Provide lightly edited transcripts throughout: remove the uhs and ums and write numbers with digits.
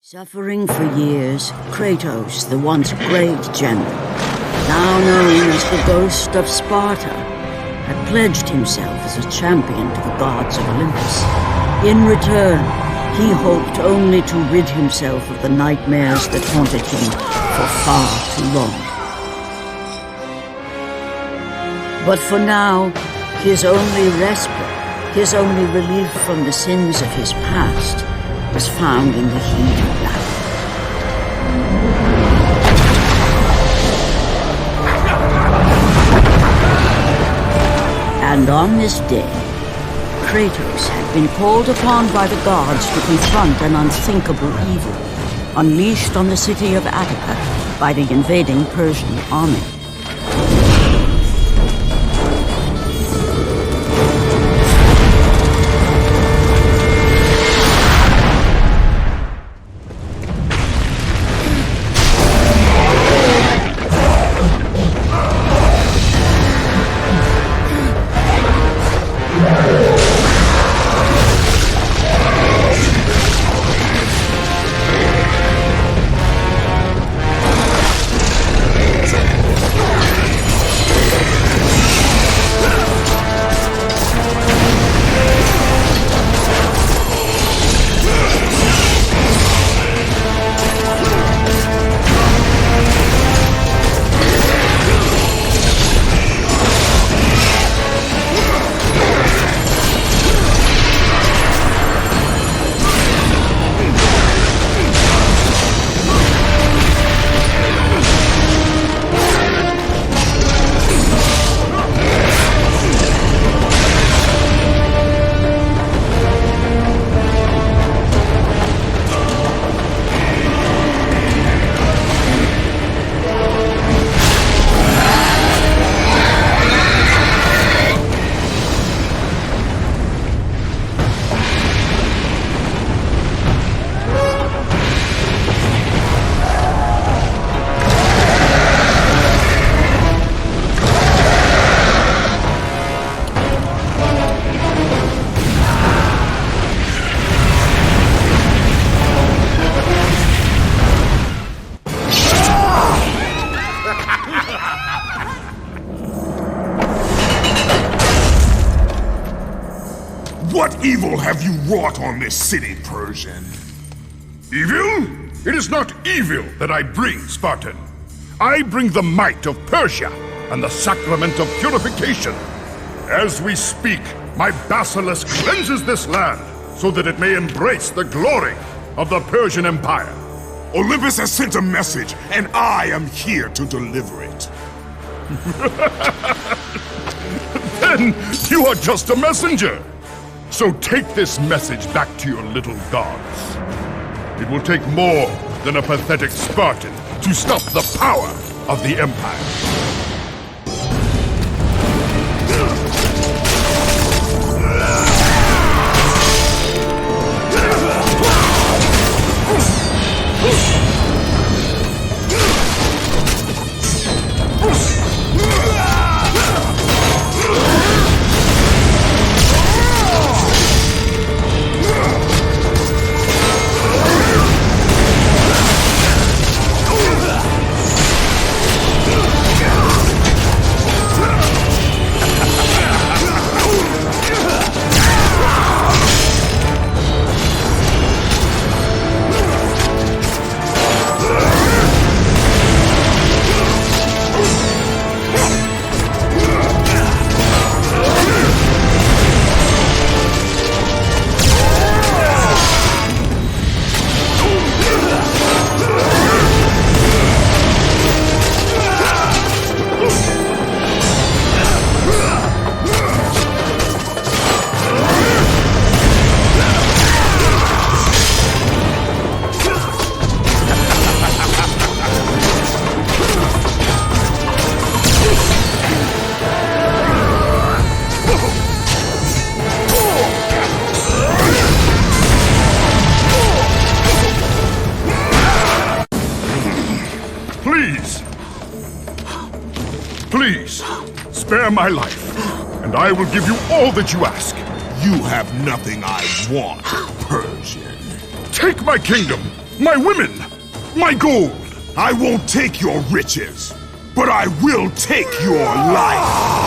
Suffering for years, Kratos, the once great general, now known as the Ghost of Sparta, had pledged himself as a champion to the gods of Olympus. In return, he hoped only to rid himself of the nightmares that haunted him for far too long. But for now, his only respite, his only relief from the sins of his past, was found in the heat of battle. And on this day, Kratos had been called upon by the gods to confront an unthinkable evil, unleashed on the city of Attica by the invading Persian army. What evil have you wrought on this city, Persian? Evil? It is not evil that I bring, Spartan. I bring the might of Persia and the sacrament of purification. As we speak, my Basilisk cleanses this land so that it may embrace the glory of the Persian Empire. Olympus has sent a message, and I am here to deliver it. Then you are just a messenger. So take this message back to your little gods. It will take more than a pathetic Spartan to stop the power of the Empire. Please, spare my life, and I will give you all that you ask. You have nothing I want, Persian. Take my kingdom, My women! My gold! I won't take your riches, but I will take your life!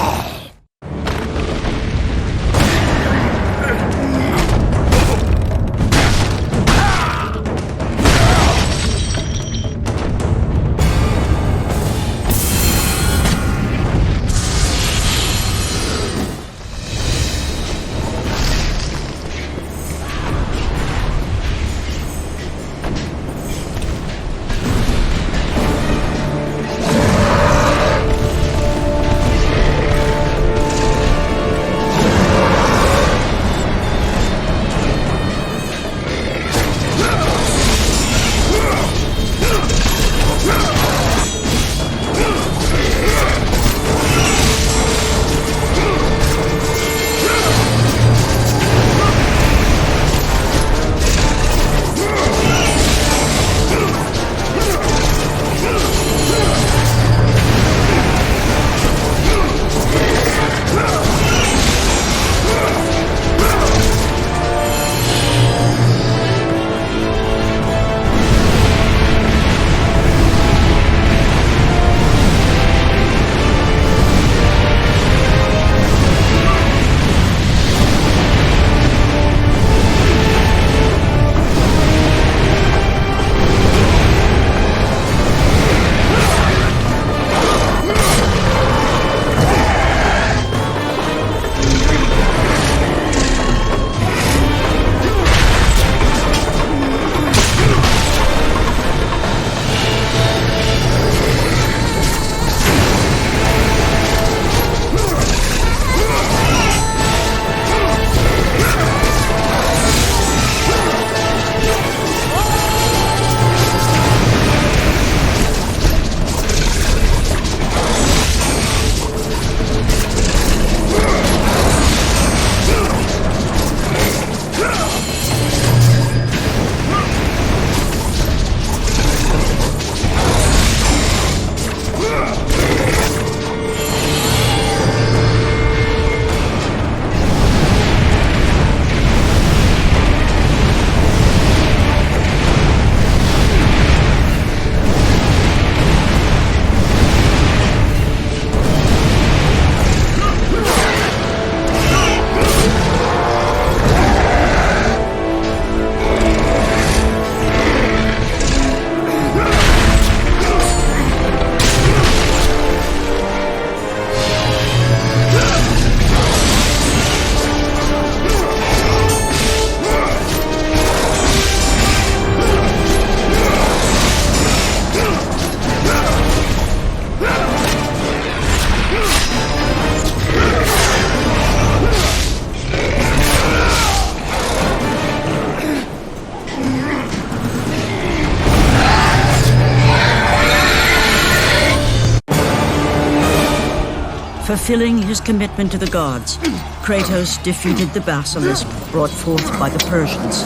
Fulfilling his commitment to the gods, Kratos defeated the Basilisk brought forth by the Persians.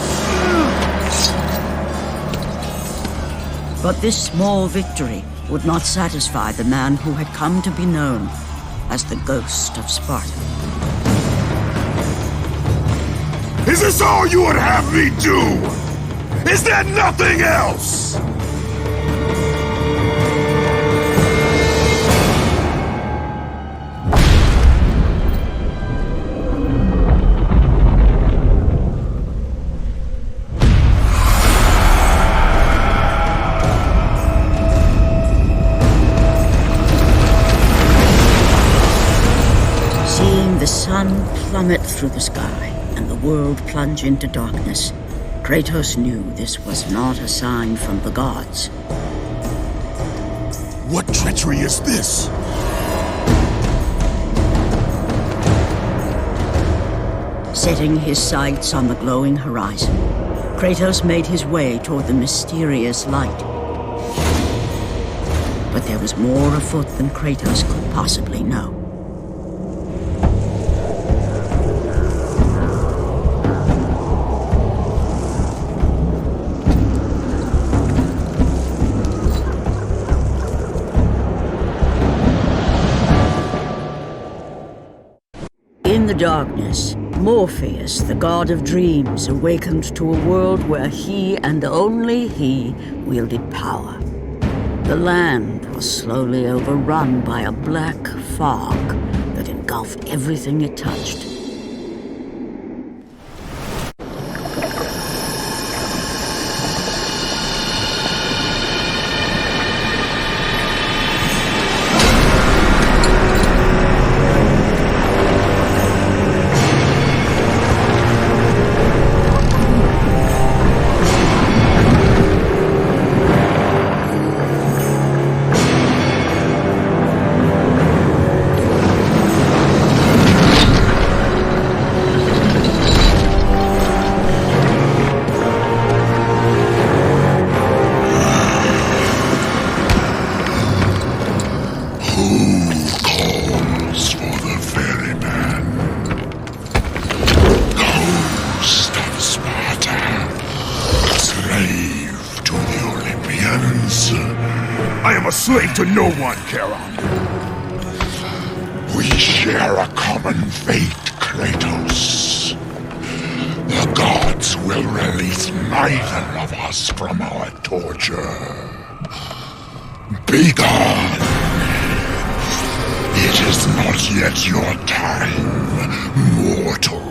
But this small victory would not satisfy the man who had come to be known as the Ghost of Sparta. Is this all you would have me do? Is there nothing else? The sun plummet through the sky and the world plunge into darkness. Kratos knew this was not a sign from the gods. What treachery is this? Setting his sights on the glowing horizon, Kratos made his way toward the mysterious light. But there was more afoot than Kratos could possibly know. In the darkness, Morpheus, the god of dreams, awakened to a world where he and only he wielded power. The land was slowly overrun by a black fog that engulfed everything it touched. Slave to no one, Charon. We share a common fate, Kratos. The gods will release neither of us from our torture. Be gone! It is not yet your time, mortal.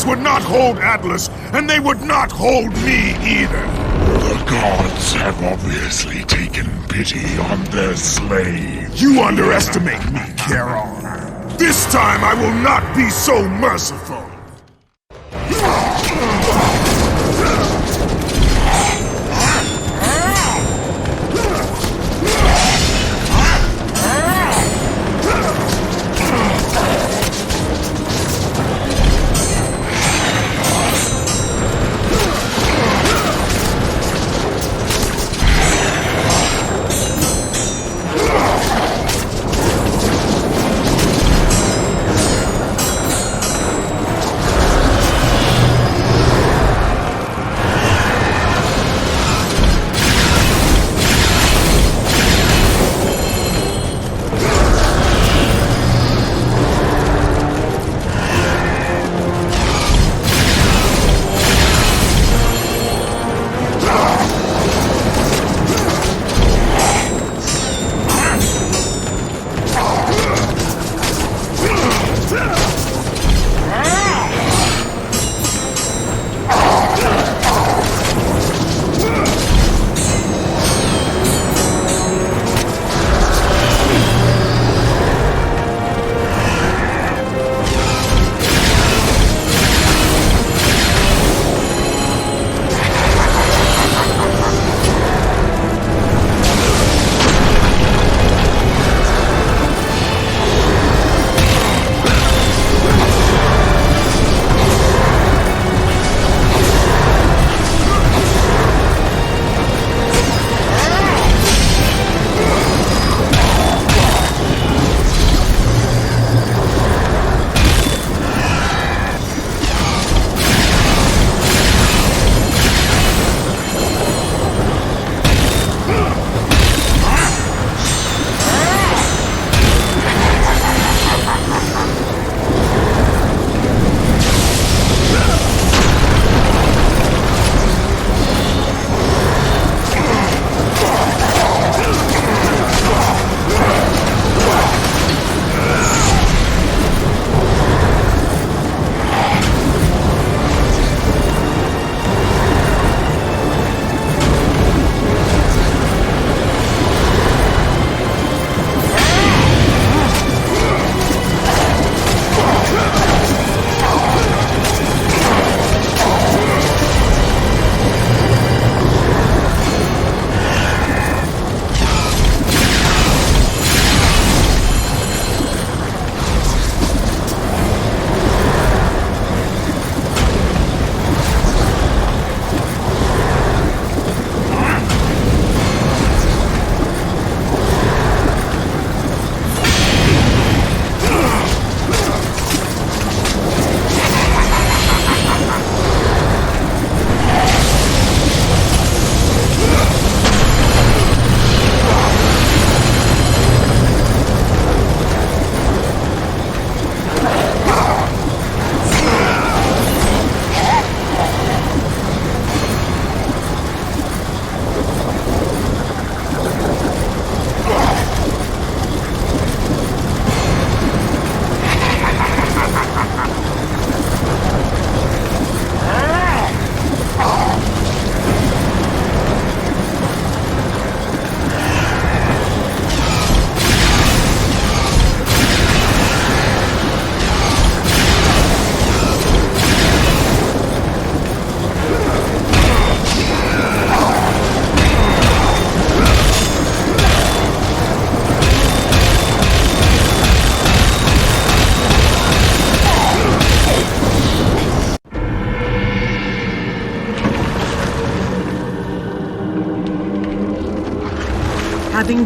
Would not hold Atlas, and they would not hold me either. The gods have obviously taken pity on their slave. You underestimate me, Charon. This time I will not be so merciful.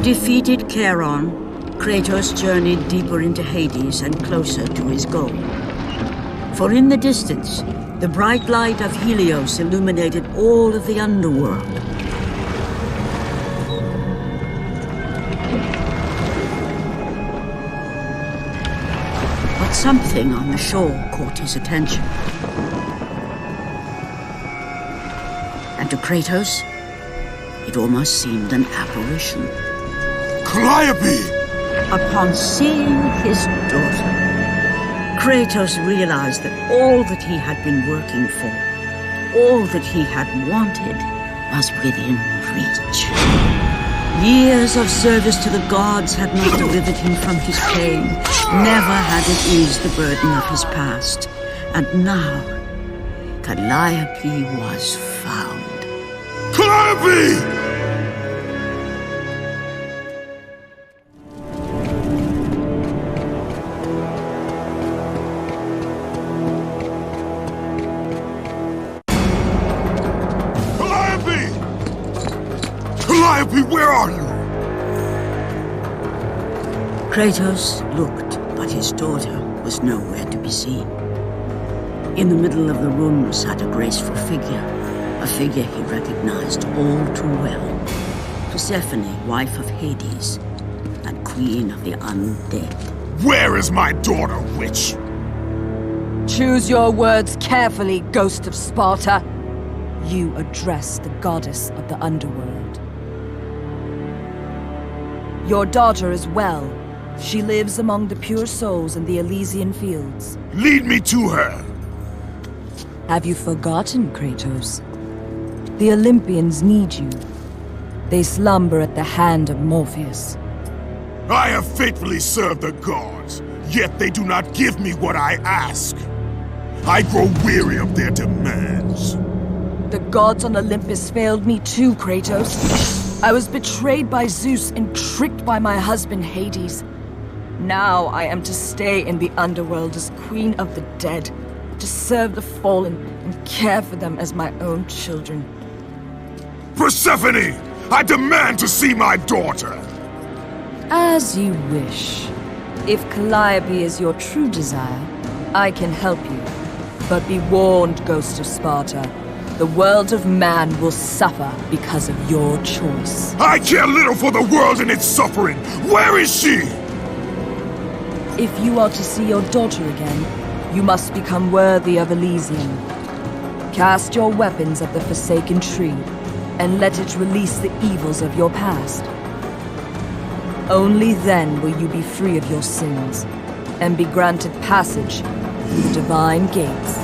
defeated Charon, Kratos journeyed deeper into Hades and closer to his goal. For in the distance, the bright light of Helios illuminated all of the underworld. But something on the shore caught his attention. And to Kratos, it almost seemed an apparition. Calliope! Upon seeing his daughter, Kratos realized that all that he had been working for, all that he had wanted, was within reach. Years of service to the gods had not delivered him from his pain, never had it eased the burden of his past. And now, Calliope was found. Calliope! Calliope, where are you? Kratos looked, but his daughter was nowhere to be seen. In the middle of the room sat a graceful figure, a figure he recognized all too well. Persephone, wife of Hades, and queen of the undead. Where is my daughter, witch? Choose your words carefully, Ghost of Sparta. You address the goddess of the underworld. Your daughter is well. She lives among the pure souls in the Elysian fields. Lead me to her. Have you forgotten, Kratos? The Olympians need you. They slumber at the hand of Morpheus. I have faithfully served the gods, yet they do not give me what I ask. I grow weary of their demands. The gods on Olympus failed me too, Kratos. I was betrayed by Zeus and tricked by my husband Hades. Now I am to stay in the underworld as queen of the dead, to serve the fallen and care for them as my own children. Persephone! I demand to see my daughter! As you wish. If Calliope is your true desire, I can help you. But be warned, Ghost of Sparta. The world of man will suffer because of your choice. I care little for the world and its suffering! Where is she? If you are to see your daughter again, you must become worthy of Elysium. Cast your weapons at the Forsaken Tree, and let it release the evils of your past. Only then will you be free of your sins, and be granted passage through the divine gates.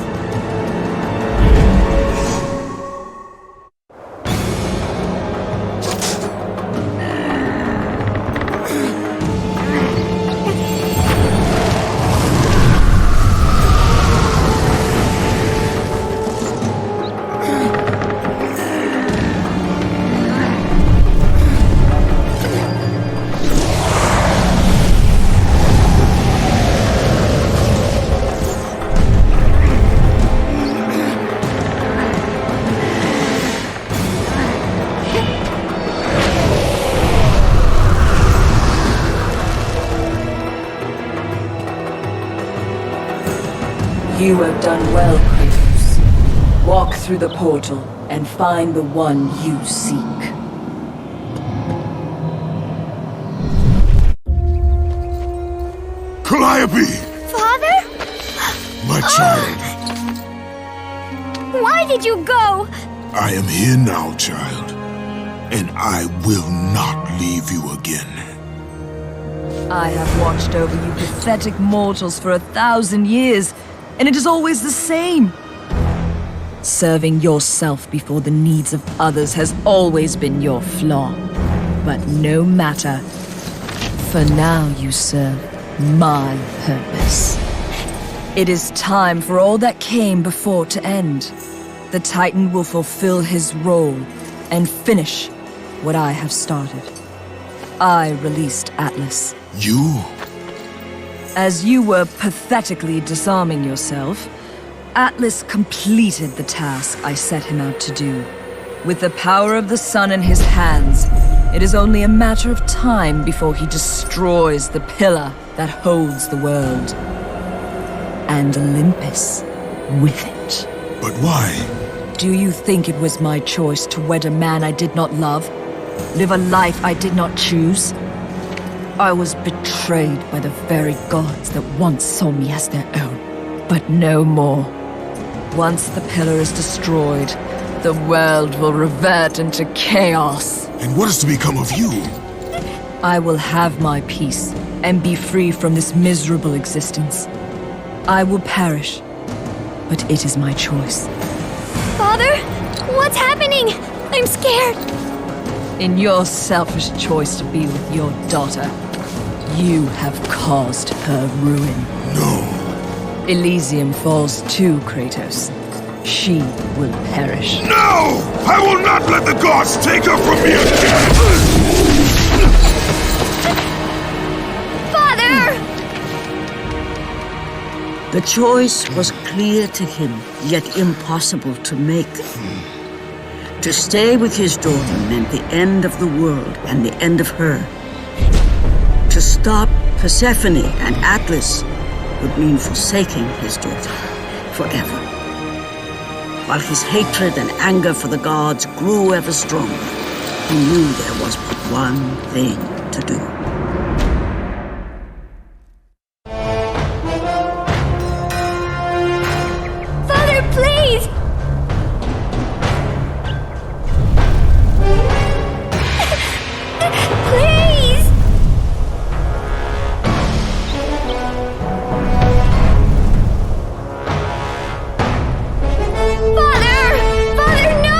You have done well, Kratos. Walk through the portal and find the one you seek. Calliope! Father? My child. Why did you go? I am here now, child. And I will not leave you again. I have watched over you pathetic mortals for 1,000 years, and it is always the same. Serving yourself before the needs of others has always been your flaw. But no matter. For now you serve my purpose. It is time for all that came before to end. The Titan will fulfill his role and finish what I have started. I released Atlas. You? As you were pathetically disarming yourself, Atlas completed the task I set him out to do. With the power of the sun in his hands, it is only a matter of time before he destroys the pillar that holds the world. And Olympus with it. But why? Do you think it was my choice to wed a man I did not love? Live a life I did not choose? I was betrayed by the very gods that once saw me as their own, but no more. Once the pillar is destroyed, the world will revert into chaos. And what is to become of you? I will have my peace and be free from this miserable existence. I will perish, but it is my choice. Father, what's happening? I'm scared. In your selfish choice to be with your daughter, you have caused her ruin. No. Elysium falls too, Kratos. She will perish. No! I will not let the gods take her from me again! Father! The choice was clear to him, yet impossible to make. To stay with his daughter meant the end of the world and the end of her. To stop Persephone and Atlas would mean forsaking his daughter forever. While his hatred and anger for the gods grew ever stronger, he knew there was but one thing to do. Father, please! Please! Father! Father, no!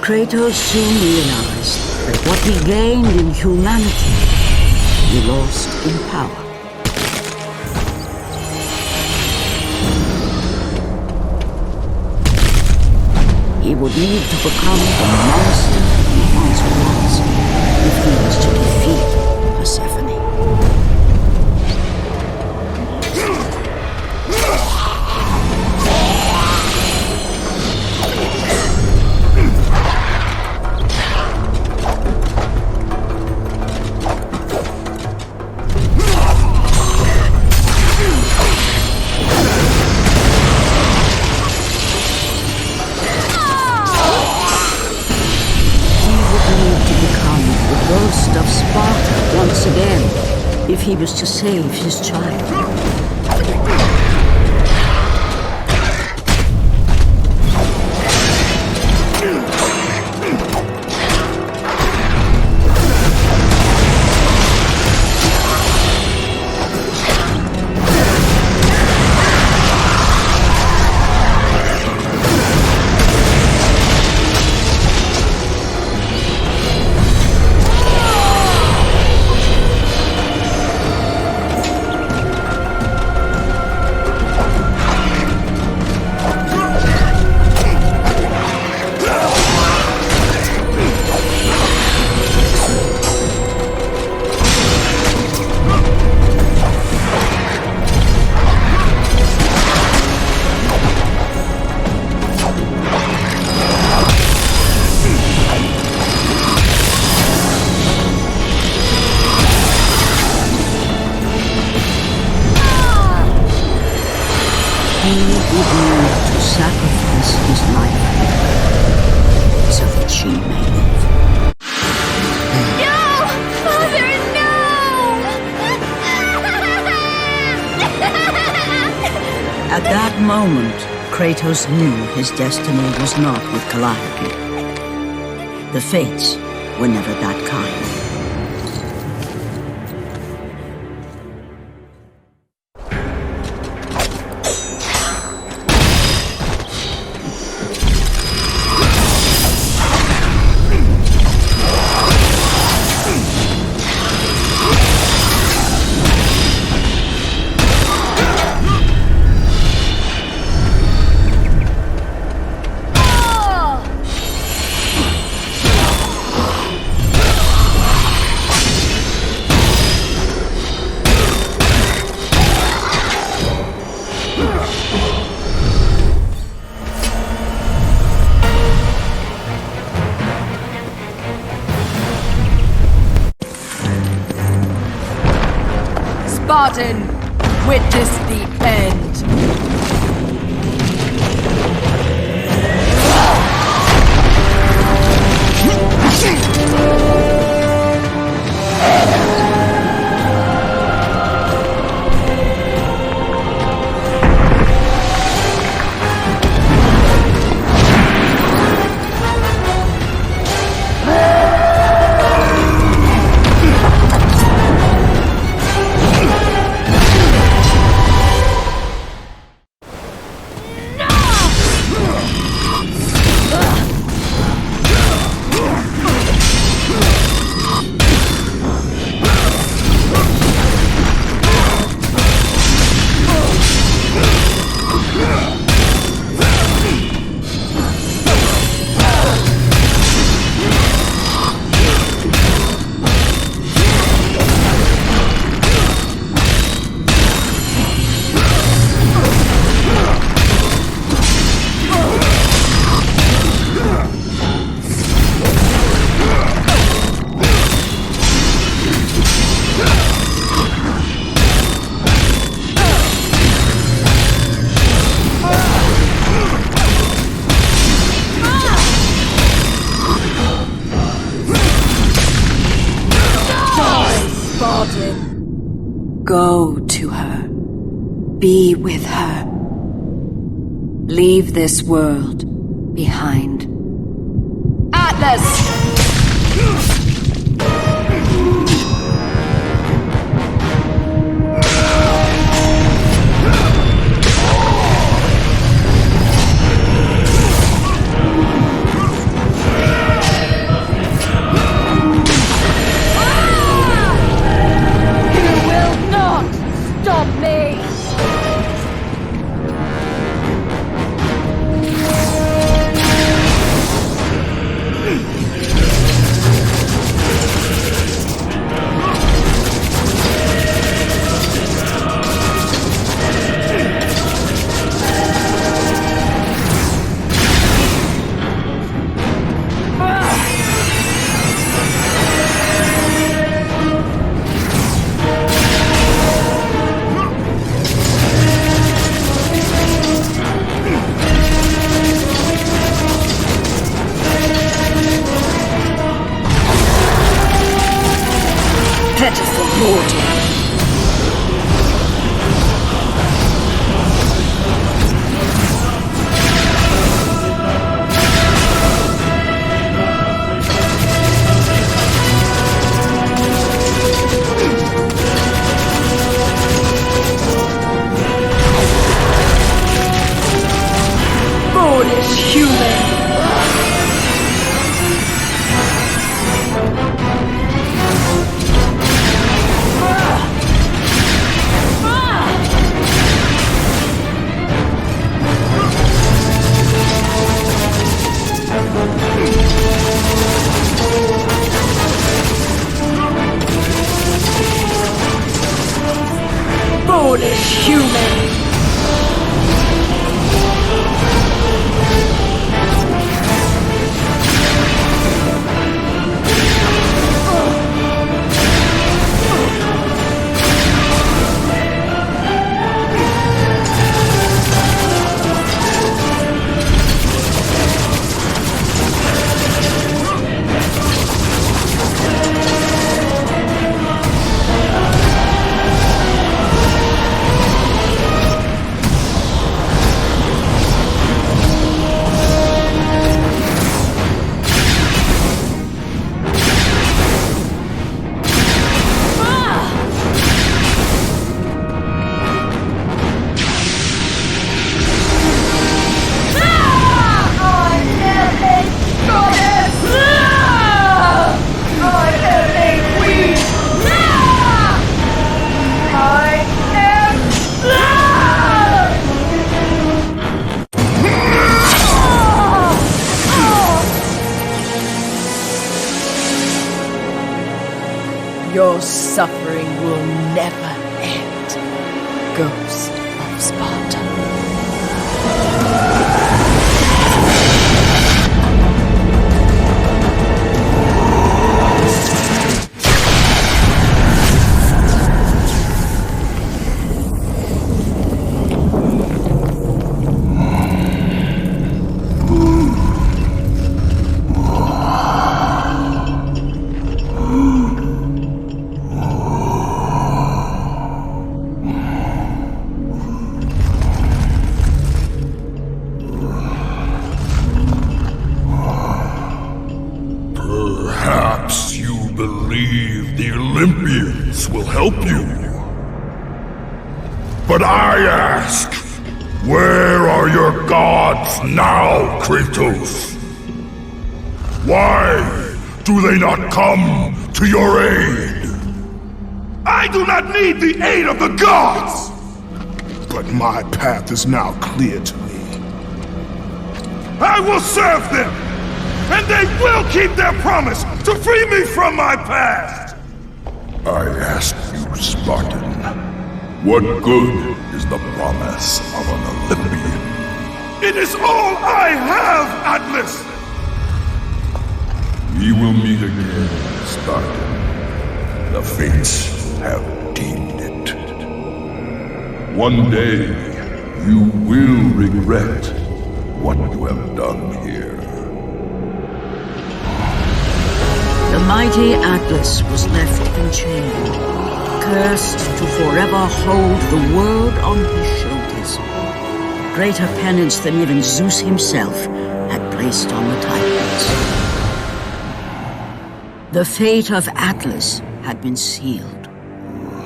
Kratos soon realized that what he gained in humanity, he lost in power. He would need to become the monster he once was if he was to defeat Persephone. Of Sparta once again, if he was to save his child. He would need to sacrifice his life so that she may live. No! Father, no! At that moment, Kratos knew his destiny was not with Calliope. The fates were never that kind. Spartan! Witness the end! Go to her. Be with her. Leave this world behind. Atlas! Your suffering will never end, Ghost of Sparta. help you. But I ask, where are your gods now, Kratos? Why do they not come to your aid? I do not need the aid of the gods! But my path is now clear to me. I will serve them! And they will keep their promise to free me from my past! I ask you, Spartan, what good is the promise of an Olympian? It is all I have, Atlas! We will meet again, Spartan. The fates have deemed it. One day, you will regret what you have done here. The mighty Atlas was left enchained, cursed to forever hold the world on his shoulders. Greater penance than even Zeus himself had placed on the Titans. The fate of Atlas had been sealed,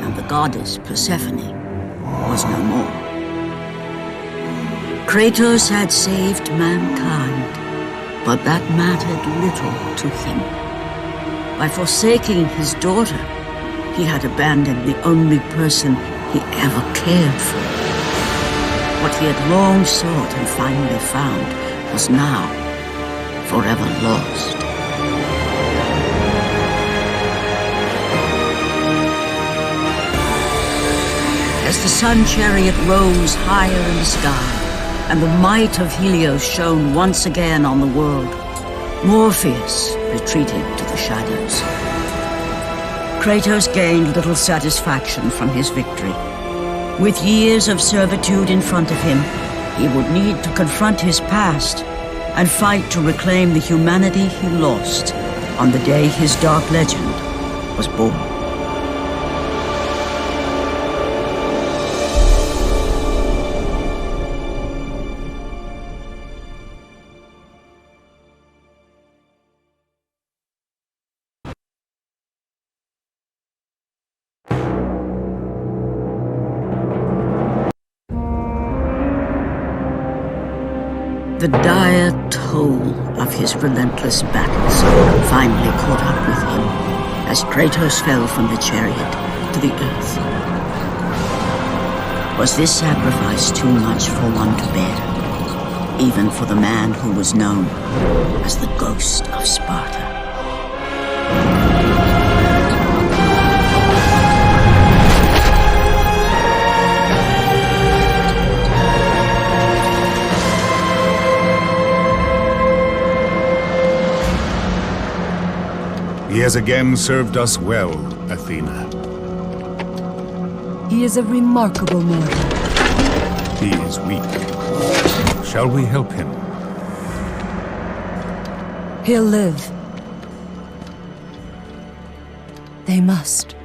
and the goddess Persephone was no more. Kratos had saved mankind, but that mattered little to him. By forsaking his daughter, he had abandoned the only person he ever cared for. What he had long sought and finally found was now forever lost. As the sun chariot rose higher in the sky, and the might of Helios shone once again on the world, Morpheus retreated to the shadows. Kratos gained little satisfaction from his victory. With years of servitude in front of him, he would need to confront his past and fight to reclaim the humanity he lost on the day his dark legend was born. The dire toll of his relentless battles finally caught up with him as Kratos fell from the chariot to the earth. Was this sacrifice too much for one to bear, even for the man who was known as the Ghost of Sparta? He has again served us well, Athena. He is a remarkable mortal. He is weak. Shall we help him? He'll live. They must.